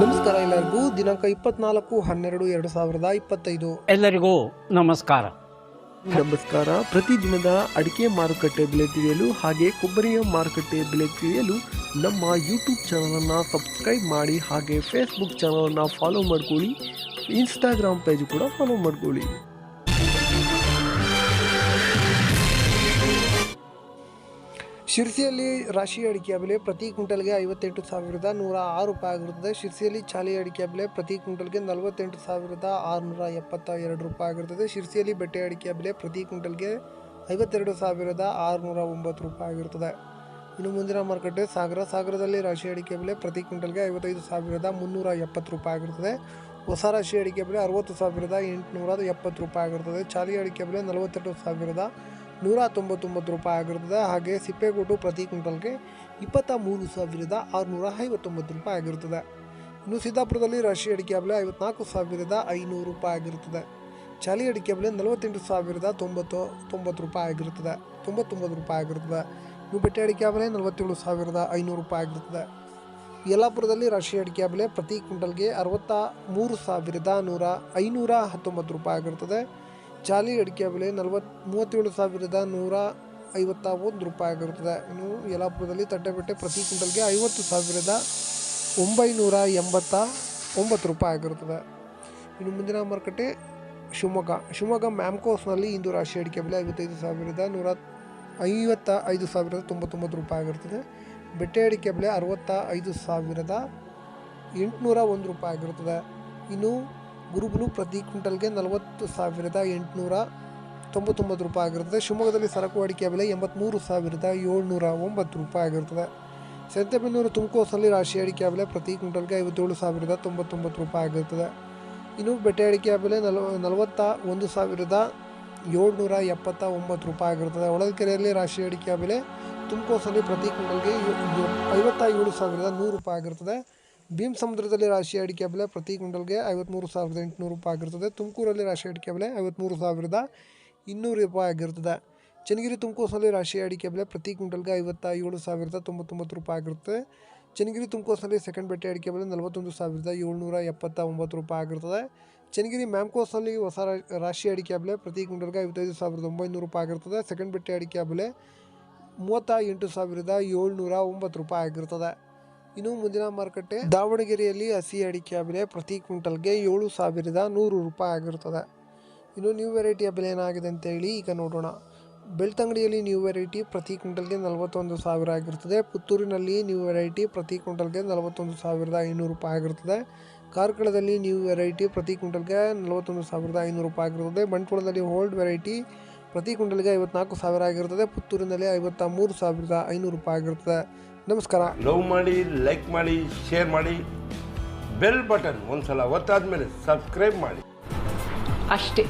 ನಮಸ್ಕಾರ ಎಲ್ಲರಿಗೂ. ದಿನಾಂಕ 24/12/2025. ಎಲ್ಲರಿಗೂ ನಮಸ್ಕಾರ. ಪ್ರತಿದಿನದ ಅಡಿಕೆ ಮಾರುಕಟ್ಟೆ ಬೆಲೆ ತಿಳಿಯಲು ಹಾಗೆ ಕೊಬ್ಬರಿಯ ಮಾರುಕಟ್ಟೆ ಬೆಲೆ ತಿಳಿಯಲು ನಮ್ಮ ಯೂಟ್ಯೂಬ್ ಚಾನಲನ್ನು ಸಬ್ಸ್ಕ್ರೈಬ್ ಮಾಡಿ, ಹಾಗೆ ಫೇಸ್ಬುಕ್ ಚಾನಲನ್ನು ಫಾಲೋ ಮಾಡ್ಕೊಳ್ಳಿ, ಇನ್ಸ್ಟಾಗ್ರಾಮ್ ಪೇಜ್ ಕೂಡ ಫಾಲೋ ಮಾಡ್ಕೊಳ್ಳಿ. ಶಿರ್ಸಿಯಲ್ಲಿ ರಾಶಿ ಅಡಿಕೆಯ ಬೆಲೆ ಪ್ರತಿ ಕ್ವಿಂಟಲ್ಗೆ 58,106 ರೂಪಾಯಿ ಆಗಿರುತ್ತದೆ. ಶಿರ್ಸಿಯಲ್ಲಿ ಚಾಲಿ ಅಡಿಕೆಯ ಬೆಲೆ ಪ್ರತಿ ಕ್ವಿಂಟಲ್ಗೆ 48,672 ರೂಪಾಯಿ ಆಗಿರುತ್ತದೆ. ಶಿರ್ಸಿಯಲ್ಲಿ ಬೆಟ್ಟೆ ಅಡಿಕೆಯ ಬೆಲೆ ಪ್ರತಿ ಕ್ವಿಂಟಲ್ಗೆ 52,609 ರೂಪಾಯಿ ಆಗಿರುತ್ತದೆ. ಇನ್ನು ಮುಂದಿನ ಮಾರುಕಟ್ಟೆ ಸಾಗರದಲ್ಲಿ ರಾಶಿ ಅಡಿಕೆ ಬೆಲೆ ಪ್ರತಿ ಕ್ವಿಂಟಲ್ಗೆ 55,370 ರೂಪಾಯಿ ಆಗಿರುತ್ತದೆ. ಹೊಸ ರಾಶಿ ಅಡಿಕೆ ಬೆಲೆ 60,870 ರೂಪಾಯಿ ಆಗಿರುತ್ತದೆ. ಚಾಲಿ ಅಡಿಕೆ ಬೆಲೆ 42,199 ರೂಪಾಯಿ ಆಗಿರುತ್ತದೆ. ಹಾಗೆ ಸಿಪ್ಪೆಗೋಟು ಪ್ರತಿ ಕ್ವಿಂಟಲ್ಗೆ 23,659 ರೂಪಾಯಿ ಆಗಿರುತ್ತದೆ. ಇನ್ನು ಸಿದ್ದಾಪುರದಲ್ಲಿ ರಾಶಿ ಅಡಿಕೆ ಬೆಲೆ 54,500 ರೂಪಾಯಿ ಆಗಿರುತ್ತದೆ. ಚಾಲಿ ಅಡಿಕೆ ಬೆಲೆ 48,099 ರೂಪಾಯಿ ಆಗಿರುತ್ತದೆ, 99 ರೂಪಾಯಿ ಆಗಿರುತ್ತದೆ. ಇನ್ನು ಬೆಟ್ಟೆ ಅಡಿಕೆ ಬೆಲೆ 47,500 ರೂಪಾಯಿ ಆಗಿರುತ್ತದೆ. ಯಲ್ಲಾಪುರದಲ್ಲಿ ರಾಶಿ ಅಡಿಕೆ ಬೆಲೆ ಪ್ರತಿ ಕ್ವಿಂಟಲ್ಗೆ 63,519 ರೂಪಾಯಿ ಆಗಿರುತ್ತದೆ. ಚಾಲಿ ಅಡಿಕೆ ಬೆಲೆ 37,151 ರೂಪಾಯಿ ಆಗಿರುತ್ತದೆ. ಇನ್ನು ಯಲ್ಲಾಪುರದಲ್ಲಿ ತಟ್ಟೆಬೆಟ್ಟೆ ಪ್ರತಿ ಕ್ವಿಂಟಲ್ಗೆ 50,989 ರೂಪಾಯಿ ಆಗಿರುತ್ತದೆ. ಇನ್ನು ಮುಂದಿನ ಮಾರುಕಟ್ಟೆ ಶಿವಮೊಗ್ಗ ಮ್ಯಾಮ್ಕೋಸ್ನಲ್ಲಿ ಇಂದು ರಾಶಿ ಅಡಿಕೆ ಬೆಲೆ 55,999 ರೂಪಾಯಿ ಆಗಿರುತ್ತದೆ. ಬೆಟ್ಟೆ ಅಡಿಕೆ ಬೆಲೆ 65,801 ರೂಪಾಯಿ ಆಗಿರುತ್ತದೆ. ಇನ್ನು ಗುರುಬುಲು ಪ್ರತಿ ಕ್ವಿಂಟಲ್ಗೆ 40,899 ರೂಪಾಯಿ ಆಗಿರುತ್ತದೆ. ಶಿವಮೊಗ್ಗದಲ್ಲಿ ಸರಕು ಅಡಿಕೆ ಬೆಲೆ 83,709 ರೂಪಾಯಿ ಆಗಿರುತ್ತದೆ. ಸಂತೆಬೆನ್ನೂರು ತುಮಕೂರಿನಲ್ಲಿ ರಾಶಿ ಅಡಿಕೆ ಬೆಲೆ ಪ್ರತಿ ಕ್ವಿಂಟಲ್ಗೆ 57,099 ರೂಪಾಯಿ ಆಗಿರುತ್ತದೆ. ಇನ್ನು ಬೆಟ್ಟೆ ಅಡಿಕೆಯ ಬೆಲೆ 41,779 ರೂಪಾಯಿ ಆಗಿರುತ್ತದೆ. ಹೊಳಲ್ಕೆರೆಯಲ್ಲಿ ರಾಶಿ ಅಡಿಕೆಯ ಬೆಲೆ ತುಮಕೂರಿನಲ್ಲಿ ಪ್ರತಿ ಕ್ವಿಂಟಲ್ಗೆ 57,100 ರೂಪಾಯಿ ಆಗಿರುತ್ತದೆ. ಭೀಮಸಮುದ್ರದಲ್ಲಿ ರಾಶಿ ಅಡಿಕೆ ಬೆಲೆ ಪ್ರತಿ ಕ್ವಿಂಟಲ್ಗೆ 53,800 ರೂಪಾಯಿ ಆಗಿರುತ್ತದೆ. ತುಮಕೂರಲ್ಲಿ ರಾಶಿ ಅಡಿಕೆ ಬೆಲೆ 53,200 ರೂಪಾಯಿ ಆಗಿರುತ್ತದೆ. ಚನ್ನಗಿರಿ ತುಮಕೂರಿನಲ್ಲಿ ರಾಶಿ ಅಡಿಕೆ ಬೆಲೆ ಪ್ರತಿ ಕ್ವಿಂಟಲ್ಗೆ 57,099 ರೂಪಾಯಿ ಆಗಿರುತ್ತದೆ. ಚನ್ನಗಿರಿ ತುಮಕೂರಿನಲ್ಲಿ ಸೆಕೆಂಡ್ ಬೆಟ್ಟೆ ಅಡಿಕೆ ಬೆಲೆ 41,779 ರೂಪಾಯಿ ಆಗಿರುತ್ತದೆ. ಚನ್ನಗಿರಿ ಮ್ಯಾಮ್ಕೋಸ್ನಲ್ಲಿ ಹೊಸ ರಾಶಿ ಅಡಿಕೆ ಬೆಲೆ ಪ್ರತಿ ಕ್ವಿಂಟಲ್ಗೆ 55,900 ರೂಪಾಯಿ ಆಗಿರುತ್ತದೆ. ಸೆಕೆಂಡ್ ಬೆಟ್ಟೆ ಅಡಿಕೆ ಬೆಲೆ 38,709 ರೂಪಾಯಿ ಆಗಿರುತ್ತದೆ. ಇನ್ನು ಮುಂದಿನ ಮಾರುಕಟ್ಟೆ ದಾವಣಗೆರೆಯಲ್ಲಿ ಹಸಿ ಅಡಿಕೆಯ ಬೆಲೆ ಪ್ರತಿ ಕ್ವಿಂಟಲ್ಗೆ 7,100 ರೂಪಾಯಿ ಆಗಿರುತ್ತದೆ. ಇನ್ನು ನ್ಯೂ ವೆರೈಟಿಯ ಬೆಲೆ ಏನಾಗಿದೆ ಅಂತೇಳಿ ಈಗ ನೋಡೋಣ. ಬೆಳ್ತಂಗಡಿಯಲ್ಲಿ ನ್ಯೂ ವೆರೈಟಿ ಪ್ರತಿ ಕ್ವಿಂಟಲ್ಗೆ 41,000 ಆಗಿರುತ್ತದೆ. ಪುತ್ತೂರಿನಲ್ಲಿ ನ್ಯೂ ವೆರೈಟಿ ಪ್ರತಿ ಕ್ವಿಂಟಲ್ಗೆ 41,500 ರೂಪಾಯಿ ಆಗಿರುತ್ತದೆ. ಕಾರ್ಕಳದಲ್ಲಿ ನ್ಯೂ ವೆರೈಟಿ ಪ್ರತಿ ಕ್ವಿಂಟಲ್ಗೆ 41,500 ರೂಪಾಯಿ ಆಗಿರುತ್ತದೆ. ಬಂಟ್ವಾಳದಲ್ಲಿ ಓಲ್ಡ್ ವೆರೈಟಿ ಪ್ರತಿ ಕ್ವಿಂಟಲ್ಗೆ 54,000 ಆಗಿರುತ್ತದೆ. ಪುತ್ತೂರಿನಲ್ಲಿ 53,500 ರೂಪಾಯಿ ಆಗಿರುತ್ತದೆ. ನಮಸ್ಕಾರ. ಲವ್ ಮಾಡಿ, ಲೈಕ್ ಮಾಡಿ, ಶೇರ್ ಮಾಡಿ, ಬೆಲ್ ಬಟನ್ ಒಂದ್ಸಲ ಒತ್ತಾದ್ಮೇಲೆ ಸಬ್ಸ್ಕ್ರೈಬ್ ಮಾಡಿ ಅಷ್ಟೇ.